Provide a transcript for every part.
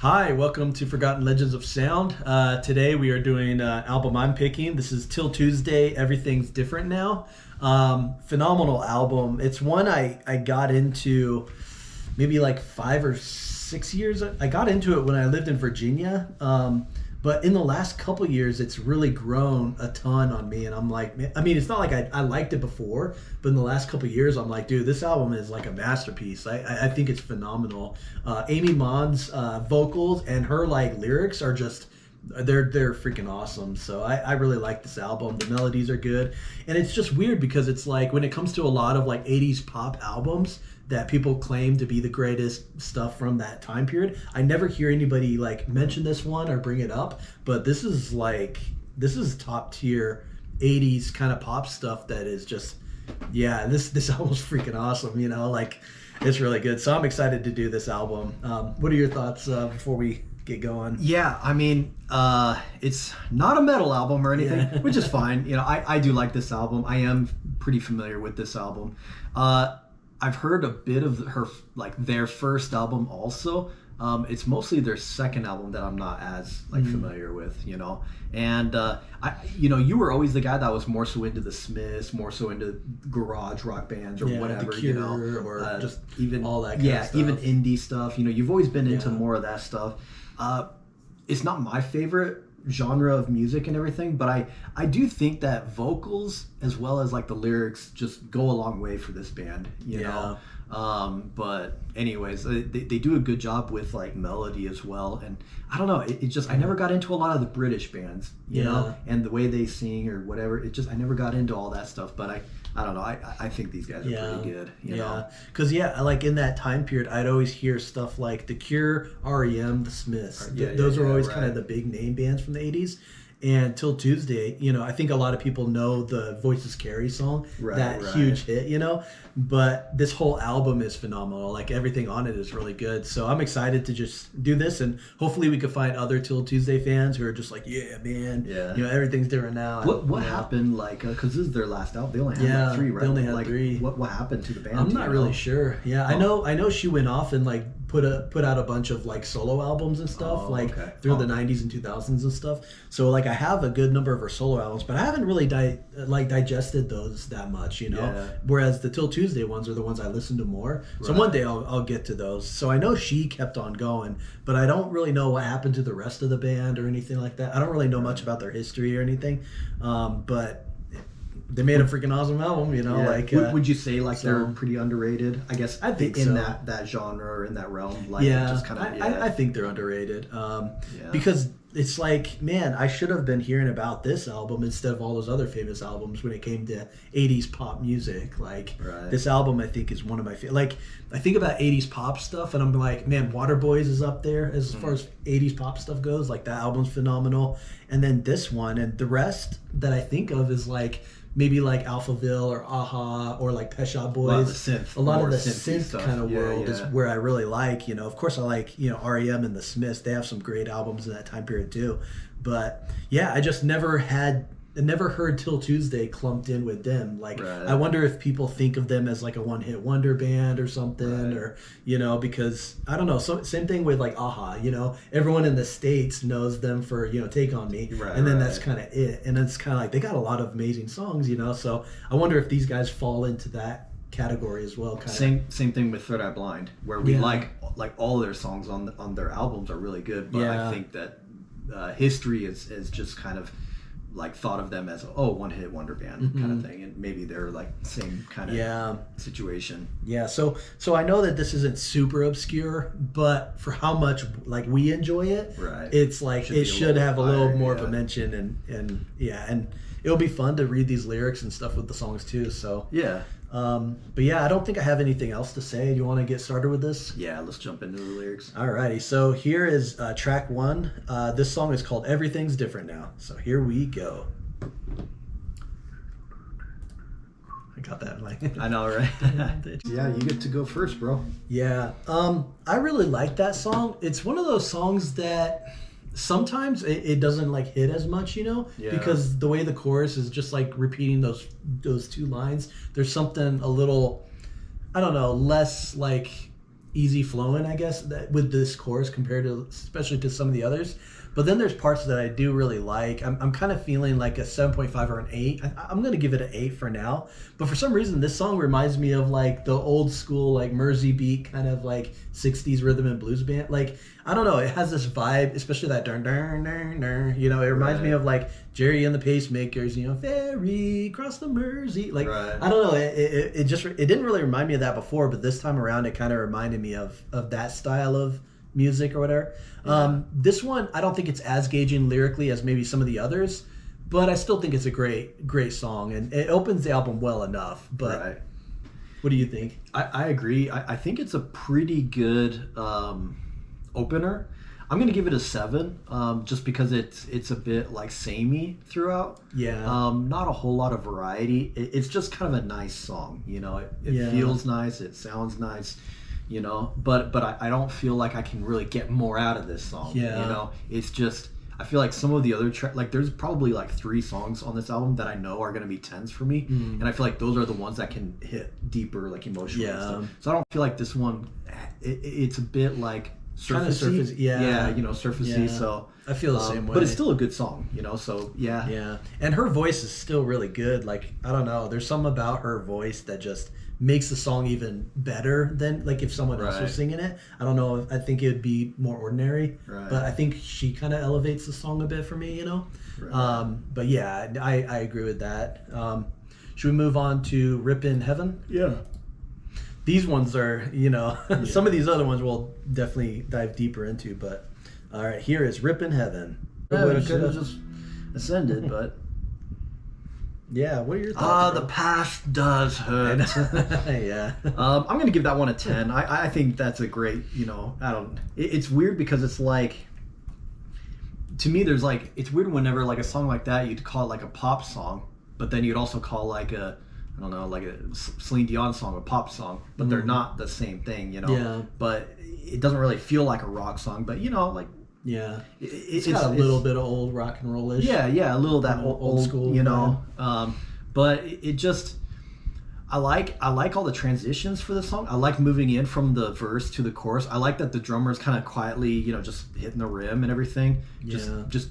Hi, welcome to Forgotten Legends of Sound. Today we are doing an album I'm picking. This is Til Tuesday, Everything's Different Now. Phenomenal album. It's one I got into maybe like 5 or 6 years. I got into it when I lived in Virginia. But in the last couple years, it's really grown a ton on me. And I'm like, I mean, it's not like I liked it before, but in the last couple years, I'm like, dude, this album is like a masterpiece. I think it's phenomenal. Aimee Mann's vocals and her like lyrics are just, they're freaking awesome. So I really like this album. The melodies are good. And it's just weird because it's like when it comes to a lot of like 80s pop albums that people claim to be the greatest stuff from that time period, I never hear anybody like mention this one or bring it up, but this is top tier 80s kind of pop stuff that is just, yeah, this album's freaking awesome, you know, like it's really good. So I'm excited to do this album. What are your thoughts before we get going? Yeah, I mean, it's not a metal album or anything, which is fine. You know, I do like this album. I am pretty familiar with this album. I've heard a bit of their first album also. It's mostly their second album that I'm not as familiar with, you know. And you were always the guy that was more so into the Smiths, more so into garage rock bands or whatever, The Cure, you know, or just even all that. Even indie stuff. You know, you've always been into more of that stuff. It's not my favorite genre of music and everything, but I do think that vocals as well as like the lyrics just go a long way for this band, you know. But anyways, they do a good job with like melody as well, and I don't know, it just, I never got into a lot of the British bands, you know, and the way they sing or whatever. It just, I never got into all that stuff, but I don't know, I think these guys are pretty good, you know. Because like in that time period, I'd always hear stuff like The Cure, REM, The Smiths. Those are always kind of the big name bands from the 80s. And Til Tuesday, you know, I think a lot of people know the Voices Carry song, huge hit, you know. But this whole album is phenomenal. Like everything on it is really good. So I'm excited to just do this, and hopefully we can find other Til Tuesday fans who are just like, yeah, man, you know, everything's different now. What happened? Like, because this is their last album. They only had like 3, right? They only had like, 3. What happened to the band? I'm not really sure. Yeah, I know she went off and like put out a bunch of like solo albums and stuff through the 90s and 2000s and stuff. So like I have a good number of her solo albums, but I haven't really digested those that much, you know. Whereas the Til Tuesday ones are the ones I listen to more. So one day I'll get to those. So I know she kept on going, but I don't really know what happened to the rest of the band or anything like that. I don't really know much about their history or anything. But they made a freaking awesome album, you know. Like, would you say like they're pretty underrated? I guess I think in so. that genre or in that realm. Like, just kind of. I think they're underrated because it's like, man, I should have been hearing about this album instead of all those other famous albums when it came to 80s pop music. Like this album, I think, is one of my favorite. Like I think about 80s pop stuff, and I'm like, man, Waterboys is up there as far as 80s pop stuff goes. Like that album's phenomenal, and then this one, and the rest that I think of is like maybe like Alphaville or Aha or like Pet Shop Boys. A lot of the synth kind of world is where I really like, you know. Of course I like, you know, REM and the Smiths. They have some great albums in that time period too. But yeah, I just never heard Til Tuesday clumped in with them. Like I wonder if people think of them as like a one-hit wonder band or something, or you know, because I don't know. So same thing with like Aha. You know, everyone in the States knows them for, you know, Take on Me, and then that's kind of it. And it's kind of like they got a lot of amazing songs, you know. So I wonder if these guys fall into that category as well. Same thing with Third Eye Blind, where we like all their songs on their albums are really good, but I think that history is just kind of like thought of them as one hit wonder band kind of thing, and maybe they're like same kind of situation. So I know that this isn't super obscure, but for how much like we enjoy it, it's like it should have a little more of a mention, and it'll be fun to read these lyrics and stuff with the songs too. So but I don't think I have anything else to say. Do you want to get started with this? Yeah, let's jump into the lyrics. Alrighty, so here is track 1. This song is called Everything's Different Now. So here we go. I got that. Like I know, right? Yeah, you get to go first, bro. Yeah, I really like that song. It's one of those songs that sometimes it doesn't like hit as much, you know, because the way the chorus is just like repeating those 2 lines. There's something a little, I don't know, less like easy flowing, I guess, with this chorus compared to, especially to some of the others. But then there's parts that I do really like. I'm kind of feeling like a 7.5 or an 8. I'm going to give it an 8 for now. But for some reason, this song reminds me of like the old school, like Mersey beat kind of like 60s rhythm and blues band. Like, I don't know. It has this vibe, especially that dun dun dun dun. You know, it reminds me of like Jerry and the Pacemakers, you know, ferry across the Mersey. Like, I don't know. It didn't really remind me of that before, but this time around, it kind of reminded me of that style of music or whatever. This one, I don't think it's as gauging lyrically as maybe some of the others, but I still think it's a great song, and it opens the album well enough. But what do you think? I agree. I think it's a pretty good opener. I'm gonna give it a 7, just because it's a bit like samey throughout. Not a whole lot of variety. It's just kind of a nice song. You know, it feels nice. It sounds nice. You know, but I don't feel like I can really get more out of this song. You know, it's just, I feel like some of the other like there's probably like 3 songs on this album that I know are going to be 10s for me, and I feel like those are the ones that can hit deeper, like emotionally. So I don't feel like this one. It's a bit like surfacey. You know, surfacey. So I feel the same way. But it's still a good song, you know. So and her voice is still really good. Like, I don't know, there's something about her voice that just makes the song even better than like if someone else was singing it. I don't know. I think it would be more ordinary, but I think she kind of elevates the song a bit for me, you know. But yeah, I agree with that. Should we move on to Rip in Heaven? These ones are, you know, some of these other ones we'll definitely dive deeper into, but all right, here is Rip in Heaven. We could have just ascended, but what are your thoughts? The past does hurt. I'm gonna give that one a 10. I think that's a great, you know, it's weird because it's like, to me there's like, it's weird whenever like a song like that you'd call it like a pop song, but then you'd also call like a, I don't know, like a Celine Dion song a pop song, but they're not the same thing, you know. But it doesn't really feel like a rock song, but you know, like it's got a little bit of old rock and roll-ish. A little that old school, you know. But it just, I like all the transitions for the song. I like moving in from the verse to the chorus. I like that the drummer's kind of quietly, you know, just hitting the rim and everything. Just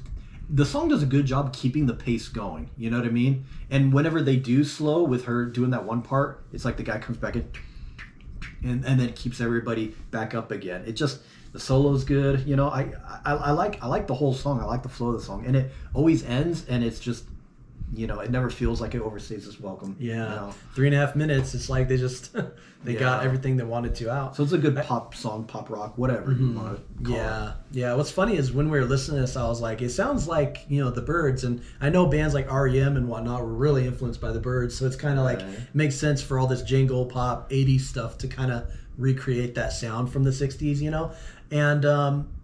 the song does a good job keeping the pace going. You know what I mean? And whenever they do slow with her doing that one part, it's like the guy comes back in and then keeps everybody back up again. It just, the solo's good, you know. I like the whole song. I like the flow of the song, and it always ends, and it's just, you know, it never feels like it overstays its welcome. You know? 3.5 minutes. It's like they just they got everything they wanted to out. So it's a good pop song, pop rock, whatever you want to call it. What's funny is when we were listening to this, I was like, it sounds like, you know, the Byrds, and I know bands like REM and whatnot were really influenced by the Byrds, so it's kind of like makes sense for all this jingle pop 80s stuff to kind of recreate that sound from the 60s, you know. And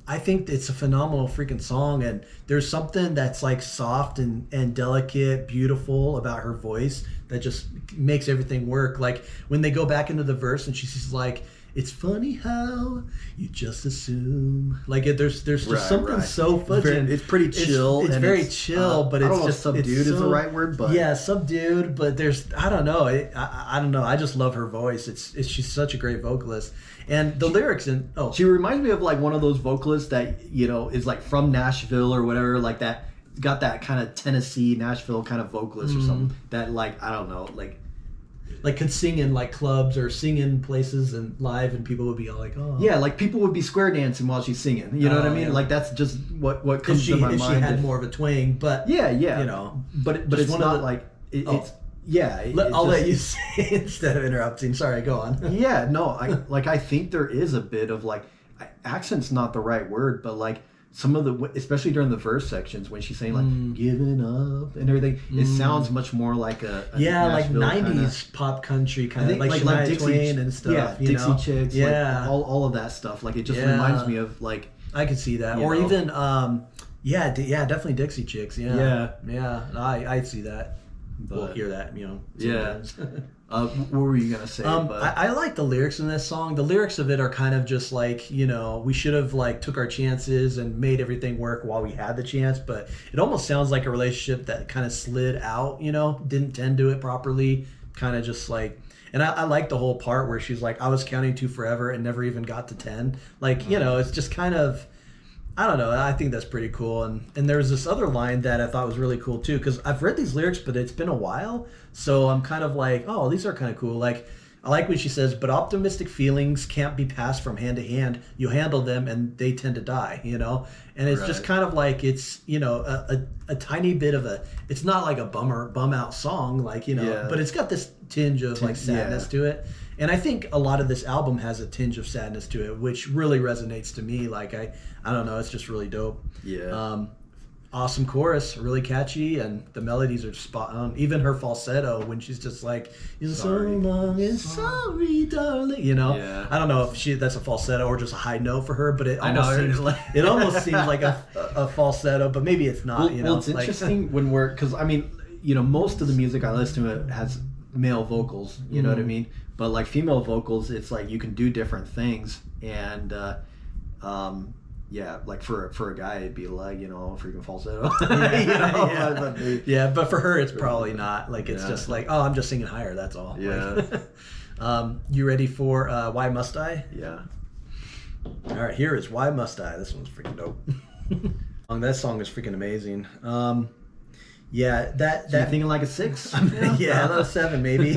I think it's a phenomenal freaking song, and there's something that's like soft and delicate, beautiful about her voice that just makes everything work. Like when they go back into the verse and she's like, "It's funny how you just assume." Like there's just something so fudging. It's pretty chill. It's very chill, but it's just subdued is the right word, but subdued. But there's, I don't know. I don't know. I just love her voice. She's such a great vocalist. And the lyrics she reminds me of like one of those vocalists that, you know, is like from Nashville or whatever, like that, got that kind of Tennessee, Nashville kind of vocalist or something that, like, I don't know, like could sing in like clubs or sing in places and live, and people would be all like, oh yeah, like people would be square dancing while she's singing, you know what I mean? Like that's just what comes to my mind. She had more of a twang, but you know, but it's not like it's. I'll let you say instead of interrupting. Sorry, go on. I think there is a bit of like, accent's not the right word, but like some of the, especially during the verse sections when she's saying like giving up and everything, it sounds much more like a like 90s pop country kind of, like Dixie Twain and stuff. Dixie Chicks, like all of that stuff. Like it just reminds me of like, I could see that, or even definitely Dixie Chicks. I see that. But, we'll hear that, you know. Sometimes. What were you gonna say? I like the lyrics in this song. The lyrics of it are kind of just like, you know, we should have like took our chances and made everything work while we had the chance. But it almost sounds like a relationship that kind of slid out, you know, didn't tend to it properly. Kind of just like, And I like the whole part where she's like, I was counting to forever and never even got to 10. Like, you know, it's just kind of, I don't know. I think that's pretty cool. And there's this other line that I thought was really cool too, because I've read these lyrics, but it's been a while. So I'm kind of like, oh, these are kind of cool. Like, I like when she says, but optimistic feelings can't be passed from hand to hand. You handle them and they tend to die, you know? And it's just kind of like, it's, you know, a tiny bit of it's not like a bum out song, like, you know, but it's got this tinge of like sadness to it. And I think a lot of this album has a tinge of sadness to it, which really resonates to me. Like, I don't know, it's just really dope. Yeah. Awesome chorus, really catchy, and the melodies are spot on. Even her falsetto when she's just like, so long and sorry, darling. You know, I don't know if that's a falsetto or just a high note for her, but it almost seems like a falsetto, but maybe it's not. Well, it's interesting when because I mean, you know, most of the music I listen to has male vocals. You know what I mean? But like female vocals, it's like you can do different things, and yeah, like for a guy, it'd be like, you know, freaking falsetto. But for her, it's probably not. Like, it's just like, oh, I'm just singing higher. That's all. Yeah. Like, you ready for Why Must I? Yeah. All right, here is Why Must I. This one's freaking dope. That song is freaking amazing. Yeah, that you thinking like a 6? Yeah, a 7 maybe.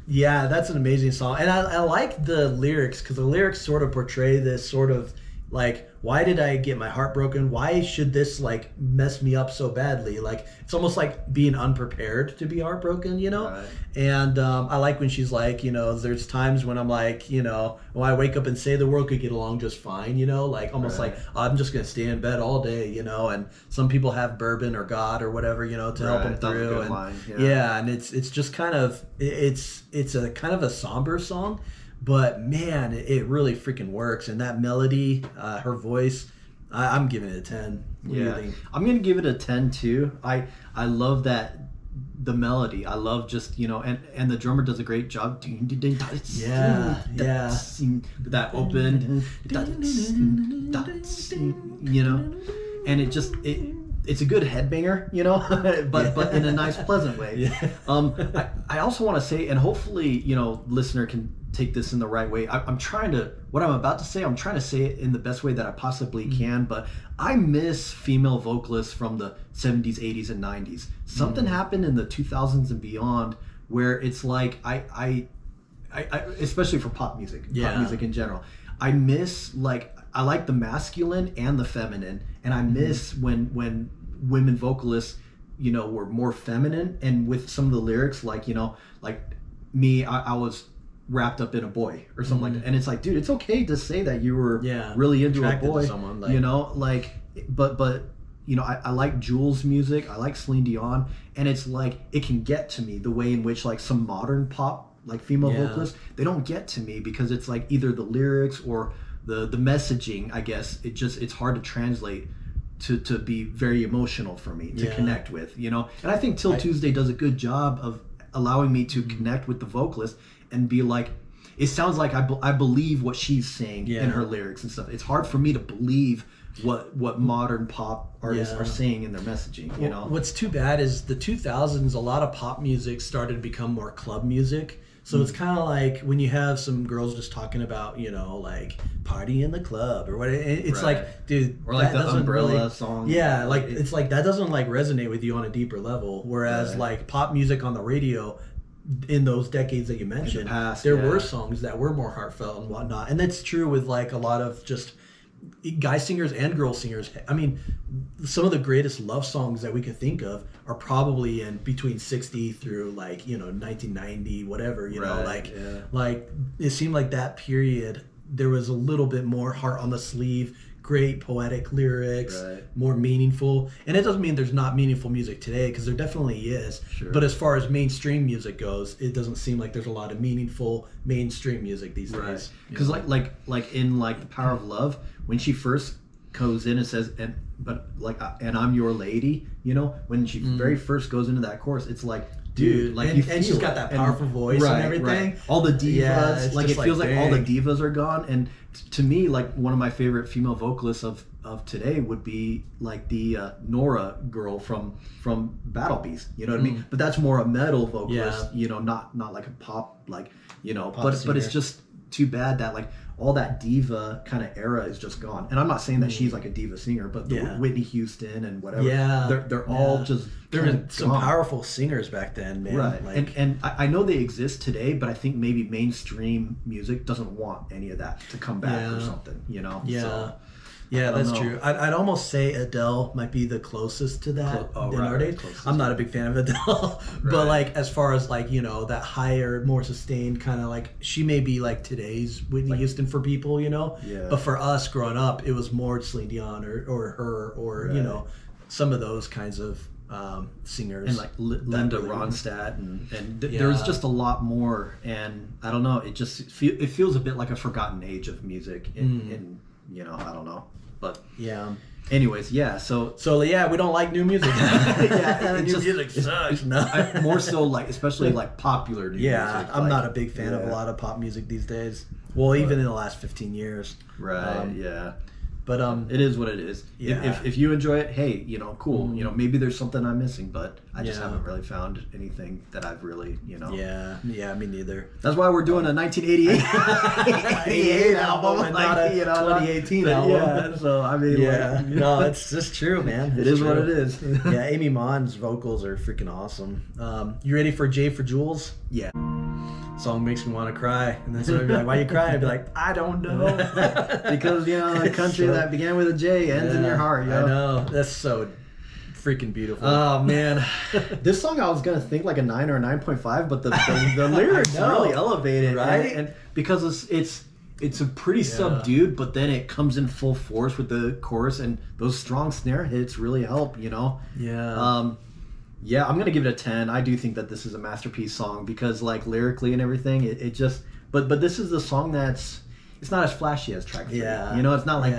Yeah, that's an amazing song, and I like the lyrics because the lyrics sort of portray this sort of like, why did I get my heart broken? Why should this like mess me up so badly? Like, it's almost like being unprepared to be heartbroken, you know? Right. And I like when she's like, you know, there's times when I'm like, you know, I wake up and say the world could get along just fine, you know, like almost like, oh, I'm just going to stay in bed all day, you know, and some people have bourbon or God or whatever, you know, to help them through. And and it's just kind of, it's a kind of a somber song. But man, it really freaking works, and that melody, her voice, I'm giving it a 10. What do you think? I'm gonna give it a 10 too. I love that, the melody. I love just, you know, and the drummer does a great job. That open, you know, and it's a good headbanger, you know, but in a nice, pleasant way. I also want to say, and hopefully, you know, listener can take this in the right way. I'm trying to say it in the best way that I possibly can, but I miss female vocalists from the 70s, 80s, and 90s. Something happened in the 2000s and beyond where it's like, I especially for pop music in general, I miss, like, I like the masculine and the feminine, and I miss when women vocalists, you know, were more feminine, and with some of the lyrics, like, you know, like me, I was wrapped up in a boy or something like that, and it's like, dude, it's okay to say that you were really into a boy, to someone, like, you know, like, but you know, I like Jules' music, I like Celine Dion, and it's like, it can get to me the way in which like some modern pop, like female vocalists, they don't get to me, because it's like either the lyrics or the messaging, I guess, it's hard to translate to be very emotional for me to connect with, you know. And I think Til Tuesday does a good job of allowing me to connect with the vocalist and be like, it sounds like I believe what she's saying in her lyrics and stuff. It's hard for me to believe what modern pop artists are saying in their messaging, you know. What's too bad is the 2000s, a lot of pop music started to become more club music. So it's kind of like when you have some girls just talking about, you know, like party in the club or what. It's like, dude, or like the Umbrella song. Yeah, like it's like that doesn't like resonate with you on a deeper level. Whereas like pop music on the radio, in those decades that you mentioned, there were songs that were more heartfelt and whatnot. And that's true with like a lot of just guy singers and girl singers. I mean, some of the greatest love songs that we could think of are probably in between 60 through like, you know, 1990, whatever, you know, like it seemed like that period, there was a little bit more heart on the sleeve, great poetic lyrics, more meaningful. And it doesn't mean there's not meaningful music today, because there definitely is. Sure. But as far as mainstream music goes, it doesn't seem like there's a lot of meaningful mainstream music these days. Because like in like The Power of Love, when she first goes in and says, and I'm your lady, you know, when she very first goes into that chorus, it's like, dude. Like and she's got that powerful voice and everything. Right. All the divas, like it feels like all the big. divas are gone. And to me, like one of my favorite female vocalists of today would be like the Nora girl from Battle Beast. You know what I mean? But that's more a metal vocalist. You know, not like a pop, like, you know. But it's just too bad that like all that diva kind of era is just gone. And I'm not saying that she's like a diva singer, but Whitney Houston and whatever. They're all just. There were some powerful singers back then, man. Right. Like, and I know they exist today, but I think maybe mainstream music doesn't want any of that to come back or something, you know? Yeah. So, yeah, that's true. I'd almost say Adele might be the closest to that nowadays. I'm not a big fan of Adele, but like as far as like, you know, that higher, more sustained kind of like, she may be like today's Whitney Houston for people, you know? Yeah. But for us growing up, it was more Celine Dion or her or, you know, some of those kinds of singers. And like Linda Ronstadt and there was just a lot more, and I don't know, it feels a bit like a forgotten age of music in you know, I don't know. But anyways, so yeah, we don't like new music. New music sucks. No. More so like especially like popular new music. I'm not a big fan of a lot of pop music these days. Well, even in the last 15 years. Right. But it is what it is. Yeah. If you enjoy it, hey, you know, cool. You know, maybe there's something I'm missing, but I just haven't really found anything that I've really, you know. Yeah, me neither. That's why we're doing a 1988 album and not a 2018 album. Yeah, so I mean, no, it's just true, man. It is what it is. Yeah, Aimee Mann's vocals are freaking awesome. You ready for J for Jules? Yeah. Song makes me want to cry, and then somebody be like, "Why are you crying?" I'd be like, "I don't know." Because you know, a country that began with a J ends in your heart. I know, that's so freaking beautiful. Oh man, this song I was gonna think like a 9 or a 9.5, but the lyrics really elevated, right? And because it's a pretty subdued, but then it comes in full force with the chorus, and those strong snare hits really help. You know. Yeah, I'm gonna give it a 10. I do think that this is a masterpiece song because, like, lyrically and everything, it just. But this is the song that's. It's not as flashy as track 3. You know, it's not like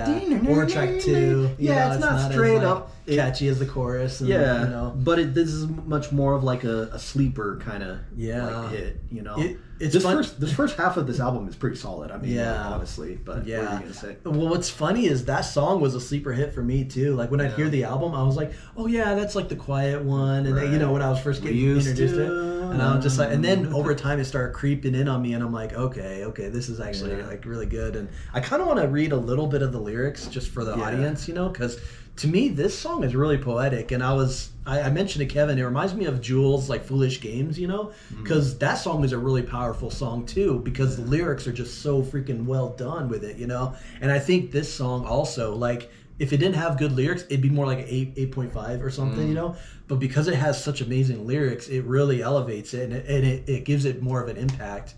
or track 2. Yeah, it's not straight up catchy as the chorus. And, you know. But this is much more of like a sleeper kind of like hit. You know, it's this first half of this album is pretty solid. I mean, like, honestly. But what are you gonna say? Well, what's funny is that song was a sleeper hit for me too. Like when I'd hear the album, I was like, oh yeah, that's like the quiet one. And then, you know, when I was first getting introduced to it, and I was just like, and then over time it started creeping in on me, and I'm like, okay, this is actually like really good. And I kind of want to read a little bit of the lyrics just for the audience, you know, because to me this song is really poetic. And I mentioned to Kevin, it reminds me of Jules' like Foolish Games, you know, because that song is a really powerful song too, because the lyrics are just so freaking well done with it, you know. And I think this song also, like, if it didn't have good lyrics, it'd be more like an 8.5 or something, you know. But because it has such amazing lyrics, it really elevates it, and it gives it more of an impact.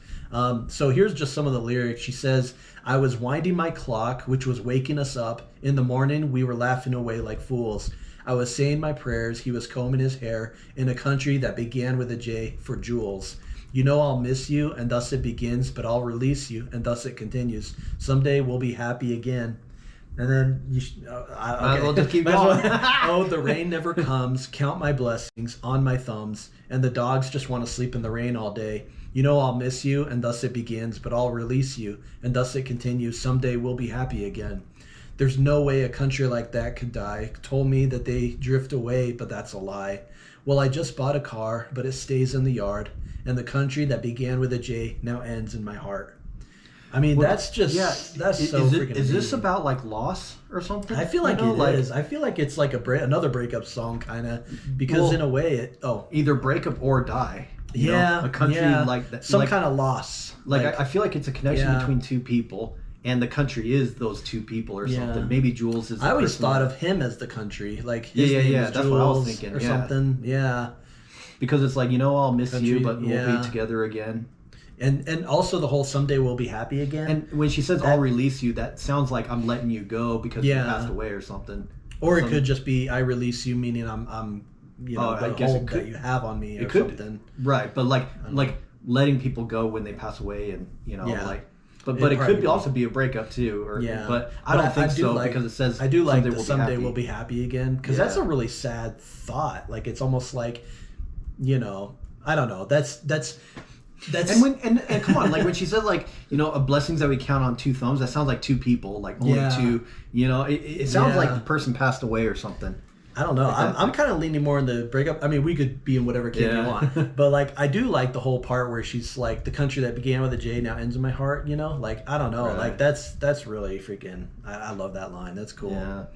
So here's just some of the lyrics. She says, "I was winding my clock, which was waking us up. In the morning, we were laughing away like fools. I was saying my prayers, he was combing his hair, in a country that began with a J for Jules. You know I'll miss you, and thus it begins, but I'll release you, and thus it continues. Someday we'll be happy again." And then we'll just keep going. "Oh, the rain never comes. Count my blessings on my thumbs, and the dogs just want to sleep in the rain all day. You know I'll miss you, and thus it begins, but I'll release you, and thus it continues. Someday we'll be happy again. There's no way a country like that could die. Told me that they drift away, but that's a lie. Well, I just bought a car, but it stays in the yard, and the country that began with a J now ends in my heart." I mean, that's just that's so freaking. Is this about like loss or something? I feel like it is. I feel like it's like another breakup song, kind of, because in a way either breakup or die. You know? A country like that, some kind of loss. Like I feel like it's a connection between two people, and the country is those two people or something. Maybe Jules is. I always thought of him as the country, like his name is that's Jules what I was thinking, or something. Yeah, because it's like, you know, I'll miss you, but we'll be together again. And also the whole "someday we'll be happy again." And when she says "I'll release you," that sounds like I'm letting you go because you passed away or something. Or it could just be "I release you," meaning I'm you know, the hold that you have on me or something. Right, but like letting people go when they pass away, and you know, like. But it could also be a breakup too, but I don't think so because it says I do like the "someday we'll be happy again" because that's a really sad thought. Like it's almost like, you know. I don't know. That's and come on, like when she said like, you know, a blessings that we count on two thumbs, that sounds like two people, like only two, you know, it sounds like the person passed away or something. I don't know. Like I'm kind of leaning more in the breakup. I mean, we could be in whatever camp you want, but like I do like the whole part where she's like, the country that began with a J now ends in my heart. You know, like I don't know, like that's really freaking. I love that line. That's cool.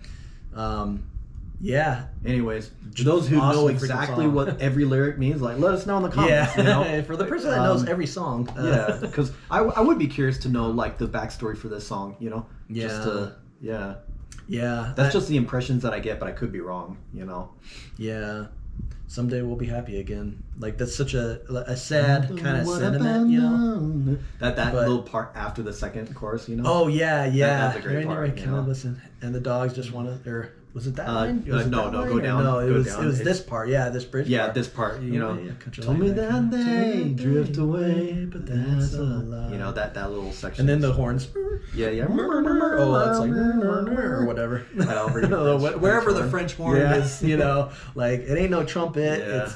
Yeah. Anyways, for those who know exactly what every lyric means, like let us know in the comments. Yeah. You know? For the person that knows every song. Yeah, because I would be curious to know like the backstory for this song. You know. Yeah. Just to, yeah. Yeah. That's just the impressions that I get, but I could be wrong. You know. Yeah. Someday we'll be happy again. Like that's such a sad kind of sentiment, you know. That little part after the second chorus, you know. Oh yeah. That's a great part. You know? Listen, and the dogs just want to. Or was it that line? No, go down. No, it was this part. Yeah, this bridge. Yeah, part. this part. You know. Told me that they drift away, but that's a lie. You know that little section. And then the horns. Yeah. Oh, that's like or whatever. I don't wherever the French horn is, you know, like it ain't no trumpet.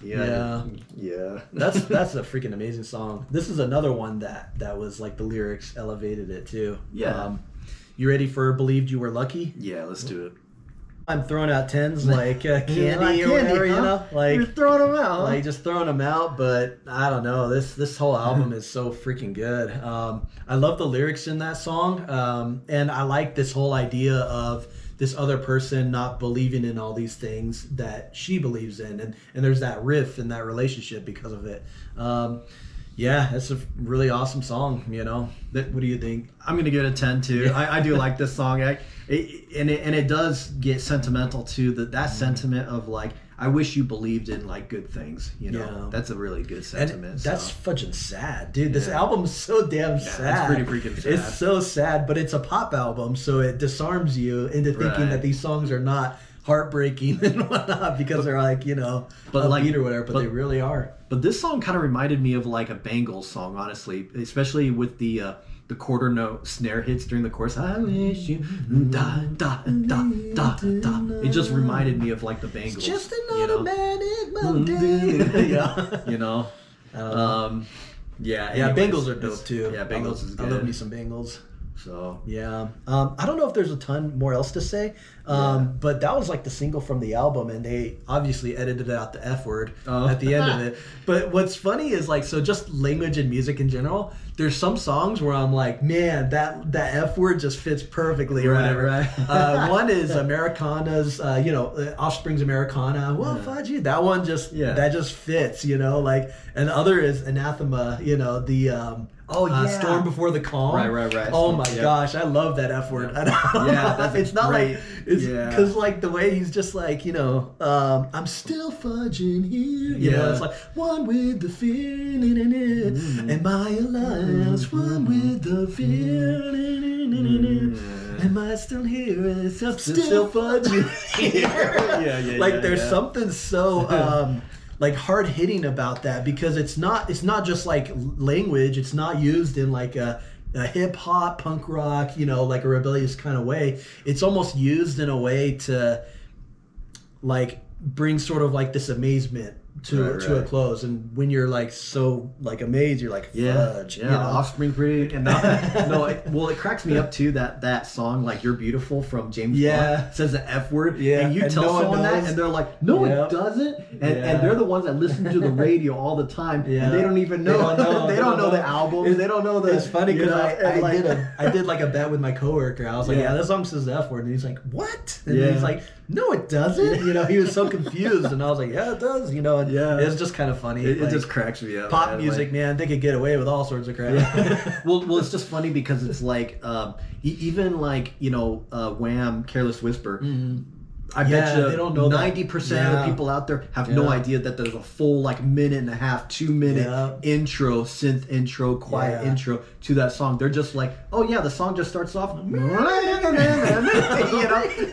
Yeah. Yeah. That's a freaking amazing song. This is another one that was like the lyrics elevated it too. Yeah. You ready for Believed You Were Lucky? Yeah, let's do it. I'm throwing out tens like candy like or whatever, you huh? know, like you're throwing them out, like just throwing them out. But I don't know. This whole album is so freaking good. I love the lyrics in that song, and I like this whole idea of this other person not believing in all these things that she believes in, and there's that riff in that relationship because of it. Yeah, it's a really awesome song, you know. What do you think? I'm gonna give it a 10 too. I do like this song, and it does get sentimental too. That sentiment of like, I wish you believed in like good things, you know. Yeah. That's a really good sentiment. And that's fudging sad, dude. This album's so damn sad. It's pretty freaking sad. It's so sad, but it's a pop album, so it disarms you into thinking that these songs are not heartbreaking and whatnot because they're like, you know, upbeat or whatever, but they really are. But this song kind of reminded me of like a Bangles song, honestly, especially with the quarter note snare hits during the chorus. I wish you da da da da da. It just reminded me of like the Bangles. It's just another manic Monday. Yeah, you know. Yeah, Bangles are dope too. Yeah, Bangles is good. I love me some Bangles. So yeah, I don't know if there's a ton more else to say, but that was like the single from the album, and they obviously edited out the F word at the end of it. But what's funny is like, so just language and music in general. There's some songs where I'm like, man, that F word just fits perfectly or whatever. Right. One is Americana's, Offspring's Americana. Well, fudge you. That one just that just fits, you know. Like, and the other is Anathema. You know, the Storm Before the Calm. Right. Oh my gosh, I love that F word. Yeah, it's not great. Like it's because like the way he's just like, you know, I'm still fudging here. You know, it's like one with the fear, and my alliance, one with the fear. Am I still here? I'm still fudging here. Like there's something so like hard hitting about that, because it's not just like language. It's not used in like a hip hop, punk rock, you know, like a rebellious kind of way. It's almost used in a way to like bring sort of like this amazement to a close, and when you're like so like amazed, you're like fudge. You know? Offspring pretty, and it cracks me up too that song like You're Beautiful from James Bond says the F word, and you tell someone that, and they're like, no, it doesn't, and they're the ones that listen to the radio all the time, and they don't even know. They don't know the album. They don't know the. It's funny because I did like a bet with my coworker. I was like, this song says the F word, and he's like, what? And he's like, no, it doesn't. You know, he was so confused, and I was like, yeah, it does. You know, and it's just kind of funny. It just cracks me up. Pop music, man, they could get away with all sorts of crap. Yeah. well, it's just funny because it's like, even like, you know, Wham, Careless Whisper. Mm-hmm. I bet you they don't know 90% of the people out there have no idea that there's a full like minute and a half, 2 minute intro, synth intro, quiet intro to that song. They're just like, oh yeah, the song just starts off, you know, and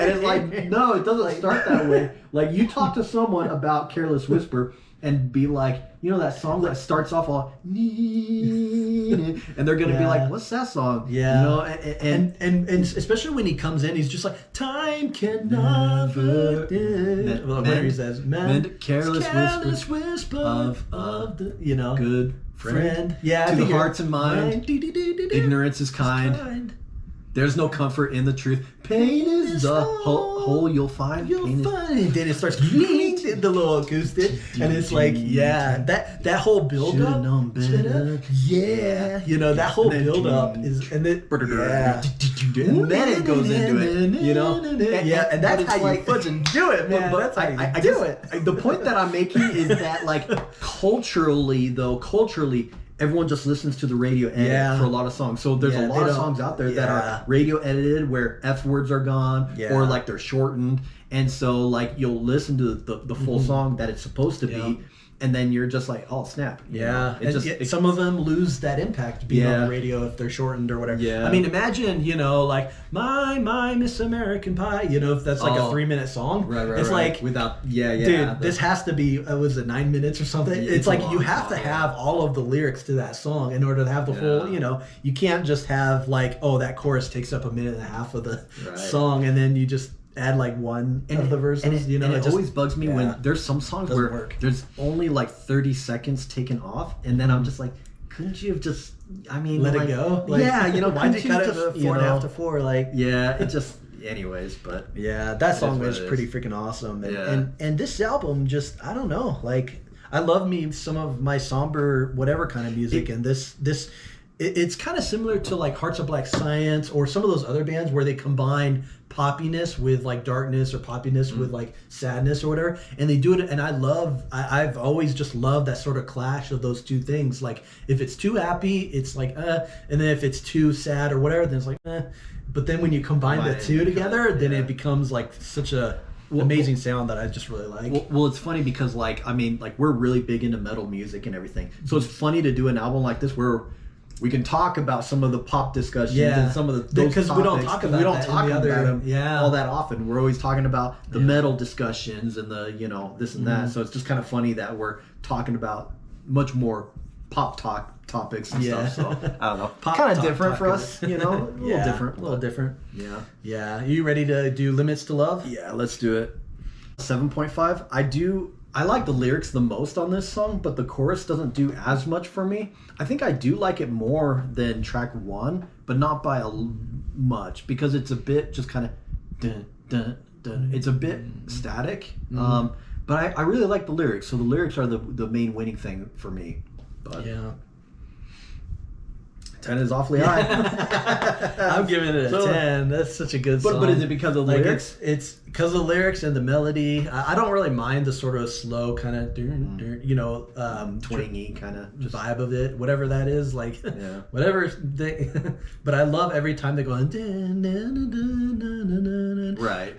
it's like, no, it doesn't start that way. Like you talk to someone about Careless Whisper, and be like, you know, that song that starts off all, and they're gonna be like, what's that song? Yeah. You know, and especially when he comes in, he's just like, time can never end. Whatever he says, mend careless whisper of the, you know, good friend. Yeah, to the hearts and mind, ignorance is kind. There's no comfort in the truth. Pain is the hole you'll find. And then it starts the little acoustic, and it's like, yeah, that whole build up. Yeah, you know, that whole build up is, and then and then it goes into it, you know. And that's how you fucking do it, man. But That's how you do it. The point that I'm making is that, like, culturally, everyone just listens to the radio edit for a lot of songs. So there's a lot of songs out there that are radio edited where F words are gone or like they're shortened. And so like you'll listen to the full song that it's supposed to be, and then you're just like, oh snap. Some of them lose that impact being on the radio if they're shortened or whatever. I mean, imagine, you know, like my Miss American Pie, you know, if that's like a 3-minute song. It's like without dude, this has to be was it 9 minutes or something? It's like you have to have all of the lyrics to that song in order to have the whole, you know, you can't just have like, oh, that chorus takes up 1.5 minutes of the song and then you just add like one of the verses, you know. And it always bugs me when there's some songs where there's only like 30 seconds taken off, and then I'm just like, couldn't you have just, I mean, let like, it go? Like, you know, why'd you cut it 4.5 to 4? Like, it just, anyways, but that song was pretty freaking awesome. And this album just, I don't know, like, I love me some of my somber whatever kind of music, and this it's kind of similar to like Hearts of Black Science or some of those other bands where they combine poppiness with like darkness or poppiness with like sadness or whatever, and they do it. And I've always just loved that sort of clash of those two things. Like if it's too happy, it's like and then if it's too sad or whatever, then it's like but then when you combine the two together, then it becomes like such a amazing sound that I just really like. Well, it's funny because like, I mean, like we're really big into metal music and everything, so it's funny to do an album like this where we can talk about some of the pop discussions and some of those because we don't talk about them all that often. We're always talking about the metal discussions and the, you know, this and that. So it's just kind of funny that we're talking about much more pop topics and stuff. So I don't know, kind of different for us, you know, a little different. Yeah. Are you ready to do Limits to Love? Yeah, let's do it. 7.5. I like the lyrics the most on this song, but the chorus doesn't do as much for me. I think I do like it more than track 1, but not by much, because it's a bit just kind of dun, dun, dun. It's a bit static. But I really like the lyrics, so the lyrics are the main winning thing for me. But 10 is awfully high. I'm giving it a 10. That's such a good song. But is it because of the lyrics? It's because of the lyrics and the melody. I don't really mind the sort of slow kind of, you know, twangy kind of vibe of it, whatever that is, like whatever. But I love every time they go right.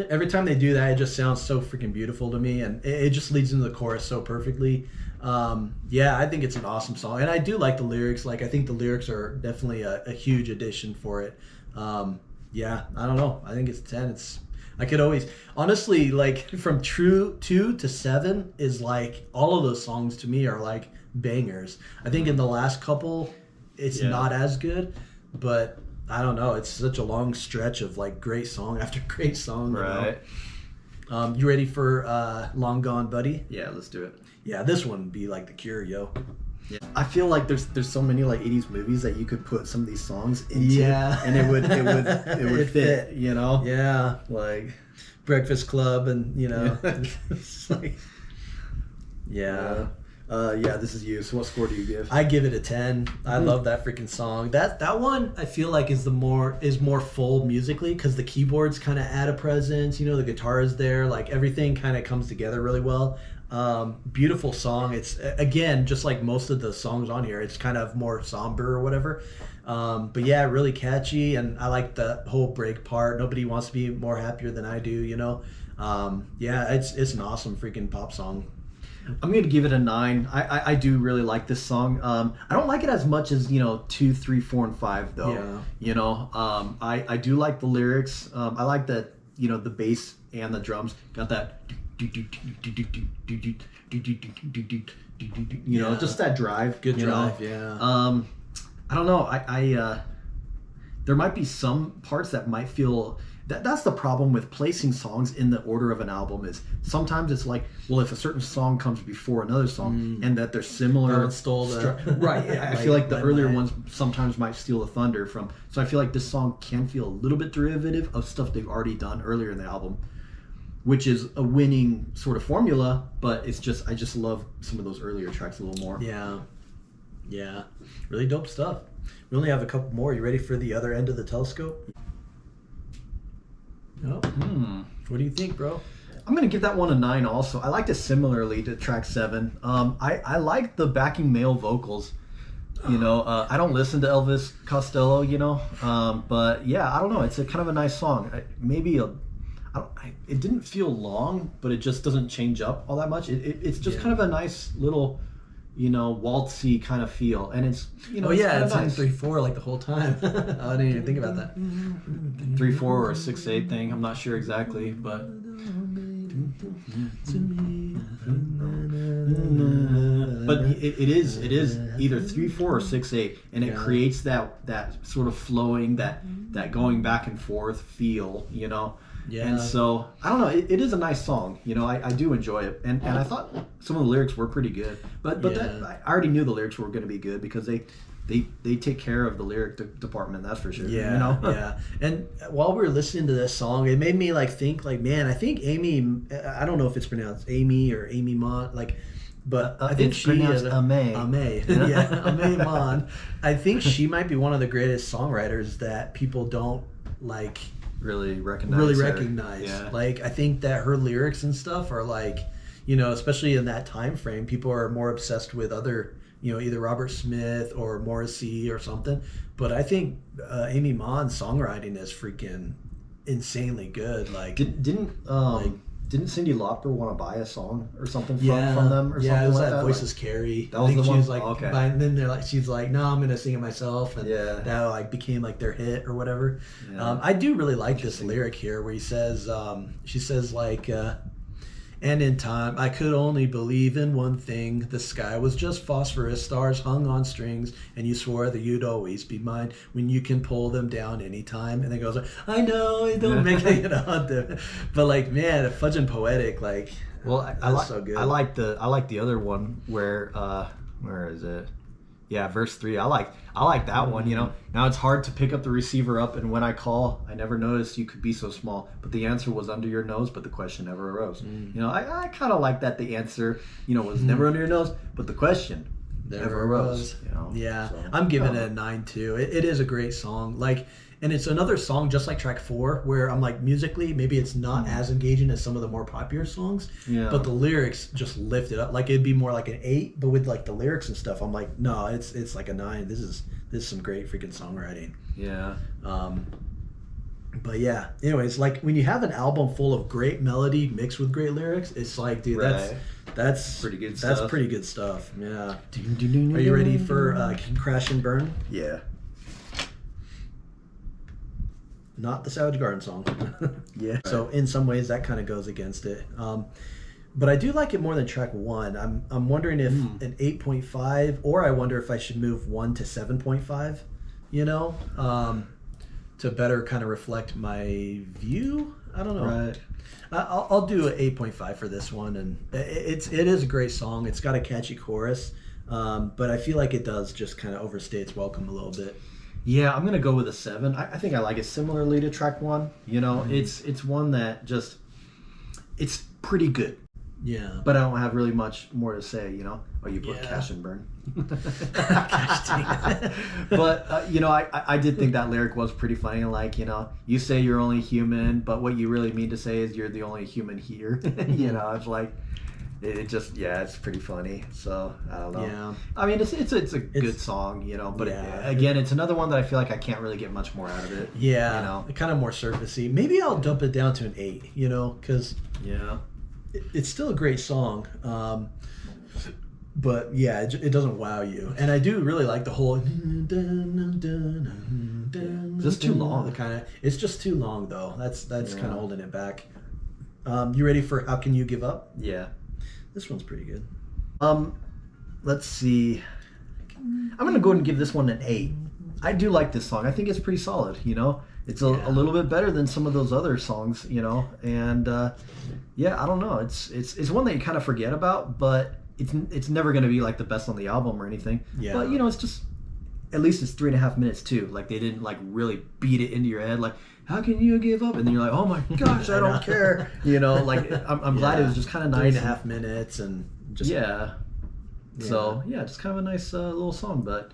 Every time they do that, it just sounds so freaking beautiful to me, and it just leads into the chorus so perfectly. I think it's an awesome song, and I do like the lyrics. Like, I think the lyrics are definitely a huge addition for it. I don't know. I think it's 10. I could always, honestly, like from 2 to 7 is like, all of those songs to me are like bangers. I think in the last couple, it's not as good, but I don't know. It's such a long stretch of like great song after great song. Right. You know? You ready for Long Gone Buddy? Yeah, let's do it. Yeah, this one would be like The Cure, yo. Yeah. I feel like there's so many like 80s movies that you could put some of these songs into, and it would fit, you know? Yeah, like Breakfast Club, and you know, it's like, this is you. So what score do you give? I give it a 10. I love that freaking song. That one I feel like is more full musically, because the keyboards kind of add a presence. You know, the guitar is there. Like everything kind of comes together really well. Beautiful song. It's, again, just like most of the songs on here, it's kind of more somber or whatever. But yeah, really catchy, and I like the whole break part. Nobody wants to be more happier than I do, you know. It's an awesome freaking pop song. I'm going to give it a 9. I do really like this song. I don't like it as much as, 2, 3, 4, and 5 though. Yeah. You know, I do like the lyrics. I like that, the bass and the drums got that you know, just that drive. Good drive, I don't know. I there might be some parts that might feel that's the problem with placing songs in the order of an album is sometimes it's like, well, if a certain song comes before another song and that they're similar, right? I feel like the earlier ones sometimes might steal the thunder from. So I feel like this song can feel a little bit derivative of stuff they've already done earlier in the album, which is a winning sort of formula. But it's just I just love some of those earlier tracks a little more. Yeah, really dope stuff. We only have a couple more. You ready for the other end of the telescope? Oh. What do you think, bro? I'm gonna give that one a 9 also. I liked it similarly to track 7. I like the backing male vocals. You know, I don't listen to Elvis Costello, you know, but yeah, I don't know. It's a kind of a nice song. It didn't feel long, but it just doesn't change up all that much. It's just kind of a nice little, you know, waltzy kind of feel, and it's, you know, it's nice. 3/4 like the whole time. I didn't even think about that. 3/4 or 6/8 thing. I'm not sure exactly, but it is either 3/4 or 6/8, and it creates that sort of flowing, that going back and forth feel, you know. Yeah. And so I don't know. It is a nice song, you know. I do enjoy it, and I thought some of the lyrics were pretty good. But I already knew the lyrics were going to be good because they take care of the lyric department. That's for sure. Yeah, you know? Yeah. And while we were listening to this song, it made me like think like, man, I think Aimee. I don't know if it's pronounced Aimee or Aimee Mann, like. But I think she is Aimee. Aimee Mann. I think she might be one of the greatest songwriters that people don't like really recognize. Yeah. Like, I think that her lyrics and stuff are like, you know, especially in that time frame, people are more obsessed with other, you know, either Robert Smith or Morrissey or something. But I think Aimee Mann's songwriting is freaking insanely good. Like, didn't Cyndi Lauper want to buy a song or something from them or something it was like that that? Voices Carry. That was the one. She was like, and then they're like, she's like, no, I'm gonna sing it myself, and that like became like their hit or whatever. Yeah. I do really like this lyric here where he says, she says like, and in time I could only believe in one thing: the sky was just phosphorus stars hung on strings, and you swore that you'd always be mine when you can pull them down anytime. And then goes, I know it don't make it, you know, but like, man, fudging poetic, like. Well, I like so good. I like the other one where is it? Yeah, verse 3. I like that one, you know. Now it's hard to pick up the receiver up, and when I call, I never noticed you could be so small. But the answer was under your nose, but the question never arose. You know, I kind of like that the answer, you know, was never under your nose, but the question never arose. You know? Yeah, so, I'm giving it a 9 too. It is a great song. Like, and it's another song just like track 4 where I'm like, musically maybe it's not as engaging as some of the more popular songs, but the lyrics just lift it up. Like, it'd be more like an 8, but with like the lyrics and stuff, I'm like, no, it's like a 9. This is some great freaking songwriting. Yeah. But yeah, anyways, like when you have an album full of great melody mixed with great lyrics, it's like, dude, that's pretty good stuff. That's pretty good stuff. Yeah. Are you ready for Crash and Burn? Yeah. Not the Savage Garden song. Yeah. So in some ways that kind of goes against it. But I do like it more than track 1. I'm wondering if an 8.5, or I wonder if I should move 1 to 7.5, you know, to better kind of reflect my view. I don't know. Right. I'll do an 8.5 for this one, and it is a great song. It's got a catchy chorus, but I feel like it does just kind of overstay its welcome a little bit. Yeah, I'm gonna go with a 7. I think I like it similarly to track 1. You know, it's one that just, it's pretty good. Yeah. But I don't have really much more to say, you know. Oh, you put Cash and Burn. But, you know, I did think that lyric was pretty funny. Like, you know, you say you're only human, but what you really mean to say is you're the only human here. You know, it's like, it just, it's pretty funny. So, I don't know. Yeah. I mean, it's a good song, you know, but again, it's another one that I feel like I can't really get much more out of it. Yeah. You know? Kind of more surfacey. Maybe I'll dump it down to an 8, you know, because it's still a great song. But yeah, it doesn't wow you. And I do really like the whole. Just too long. It's just too long though. That's kind of holding it back. You ready for How Can You Give Up? Yeah. This one's pretty good. Let's see. I'm gonna go ahead and give this one an 8. I do like this song. I think it's pretty solid. You know, it's a little bit better than some of those other songs. You know, and I don't know. It's one that you kind of forget about, but it's never gonna be like the best on the album or anything. Yeah. But you know, it's just, at least it's 3.5 minutes too. Like they didn't like really beat it into your head like, how can you give up? And then you're like, oh my gosh, I don't care. You know, like I'm glad it was just kind of nice. 3.5 minutes and just So just kind of a nice little song. But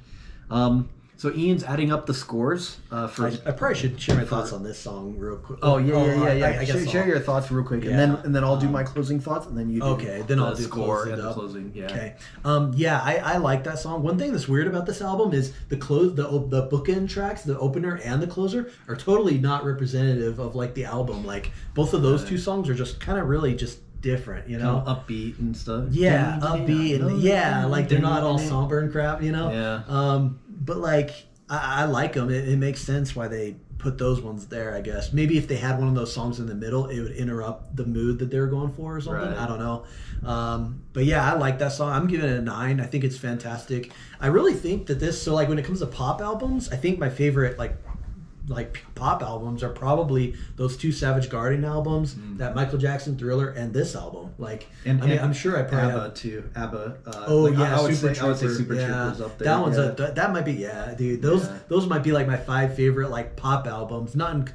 so Ian's adding up the scores for. I probably should share my thoughts on this song real quick. I guess share your thoughts real quick, and then I'll do my closing thoughts, and then you do then I'll do score and the closing. Okay. I like that song. One thing that's weird about this album is the bookend tracks, the opener and the closer, are totally not representative of like the album. Like both of those two songs are just kind of really just different, you know, kind of upbeat and stuff. Yeah, upbeat and like they're not all somber and crap, you know. Yeah. But like I like them. It makes sense why they put those ones there. I guess maybe if they had one of those songs in the middle, it would interrupt the mood that they were going for or something. Right. I don't know. But yeah, I like that song. I'm giving it a 9. I think it's fantastic. I really think that this. So like when it comes to pop albums, I think my favorite like pop albums are probably those 2 Savage Garden albums, that Michael Jackson Thriller, and this album. Like, I'm sure I probably ABBA too. ABBA. I would say Super Troopers up there. That one's that might be dude. Those might be like my 5 favorite like pop albums. Not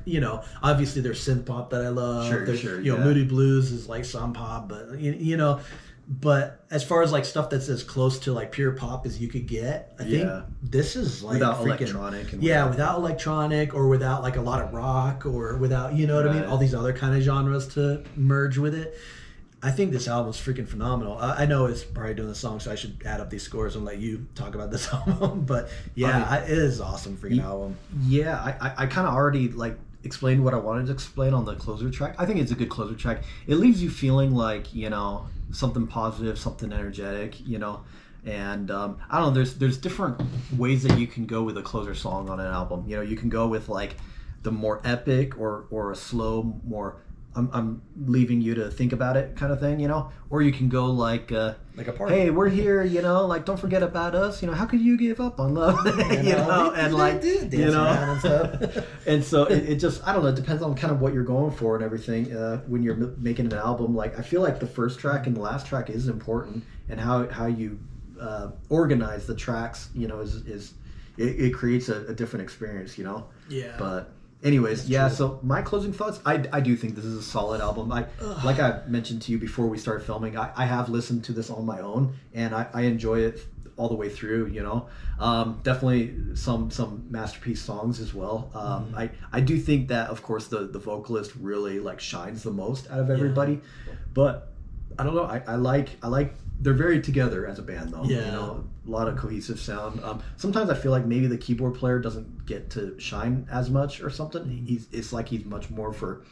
obviously there's synth pop that I love. Sure. Moody Blues is like some pop, but you know. But as far as like stuff that's as close to like pure pop as you could get, I think this is like without electronic. Without electronic or without like a lot of rock or without what I mean, all these other kind of genres to merge with it. I think this album's freaking phenomenal. I know it's probably doing the song, so I should add up these scores and let you talk about this album. But it is awesome freaking album. Yeah, I kind of already like explained what I wanted to explain on the closer track. I think it's a good closer track. It leaves you feeling like something positive, something energetic, and I don't know. There's different ways that you can go with a closer song on an album. You can go with like the more epic or a slow, more I'm leaving you to think about it kind of thing, or you can go like a party. Hey, we're here, like don't forget about us, how could you give up on love, and like and stuff. And so it just, I don't know, it depends on kind of what you're going for and everything. When you're making an album, like I feel like the first track and the last track is important, and how you organize the tracks, is it creates a different experience, But anyways, so my closing thoughts, I do think this is a solid album. Like I mentioned to you before we started filming, I have listened to this on my own, and I enjoy it all the way through, Definitely some masterpiece songs as well. I do think that, of course, the vocalist really like shines the most out of everybody. But I don't know, I like they're very together as a band though. A lot of cohesive sound. Sometimes I feel like maybe the keyboard player doesn't get to shine as much or something. It's like he's much more for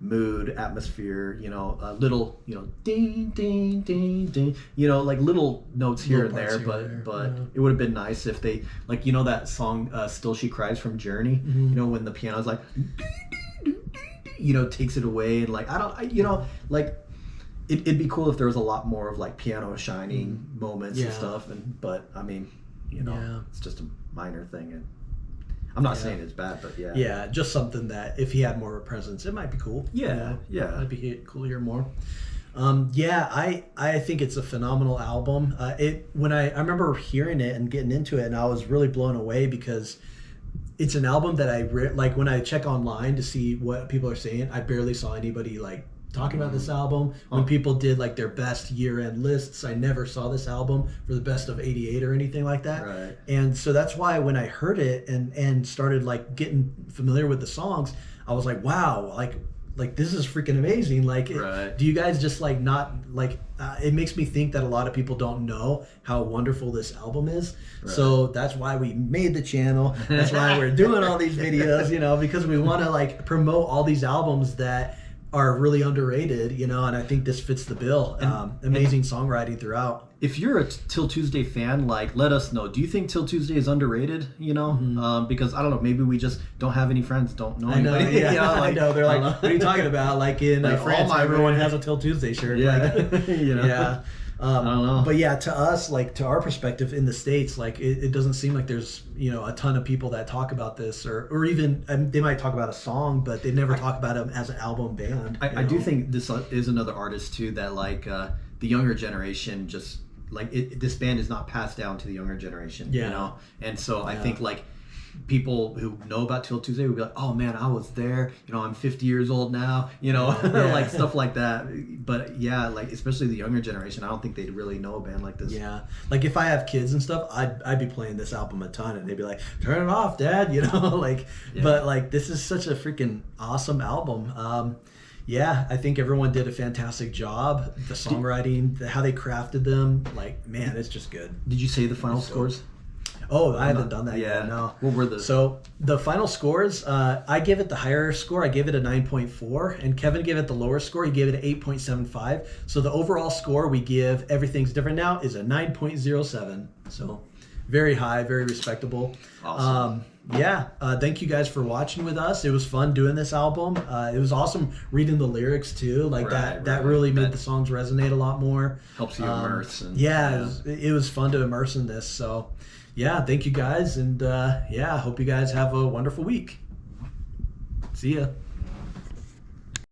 mood, atmosphere, a little, ding ding ding ding, like little notes here and there, but it would have been nice if they, like, that song Still She Cries from Journey, when the piano's like takes it away, and like like it'd be cool if there was a lot more of like piano shining moments and stuff, but I mean, it's just a minor thing, and I'm not saying it's bad, but just something that if he had more of a presence, it might be cool. It'd be cool to hear more. I think it's a phenomenal album. When I remember hearing it and getting into it, and I was really blown away because it's an album that like when I check online to see what people are saying, I barely saw anybody like talking about this album. When people did like their best year-end lists, I never saw this album for the best of 88 or anything like that. Right. And so that's why when I heard it and started like getting familiar with the songs, I was like, wow, like this is freaking amazing. Like, do you guys just like not like it makes me think that a lot of people don't know how wonderful this album is. So that's why we made the channel. That's why we're doing all these videos, because we want to like promote all these albums that are really underrated, and I think this fits the bill. Amazing songwriting throughout. if you're a Til Tuesday fan, like, let us know. Do you think Til Tuesday is underrated? You know, because I don't know, maybe we just don't have any friends, don't know anybody. I know, yeah, you know, like, I know. They're like, what are you talking about? Like in like France, everyone has a Til Tuesday shirt. Yeah, like, you know. Yeah. I don't know. But yeah, to us, like to our perspective in the States, like it doesn't seem like there's, you know, a ton of people that talk about this or even they might talk about a song, but they never talk about them as an album band. I do think this is another artist too that like the younger generation just like this band is not passed down to the younger generation, you know? And so I think like people who know about Til Tuesday would be like, oh man, I was there, you know, I'm 50 years old now, you know, like stuff like that. But yeah, like especially the younger generation, I don't think they'd really know a band like this. Yeah, like if I have kids and stuff, I'd be playing this album a ton, and they'd be like, turn it off, Dad, you know, like, but like this is such a freaking awesome album. Yeah, I think everyone did a fantastic job. The songwriting, how they crafted them, like, man, it's just good. Did you say the final scores? Oh, I haven't done that yet. No. What were the? So the final scores, I gave it the higher score. I gave it a 9.4, and Kevin gave it the lower score. He gave it an 8.75. So the overall score we give Everything's Different Now is a 9.07. So very high, very respectable. Awesome. Thank you guys for watching with us. It was fun doing this album. It was awesome reading the lyrics too. Like that really made the songs resonate a lot more. Helps you immerse. And, it was fun to immerse in this. So. Yeah, thank you guys, and hope you guys have a wonderful week. See ya.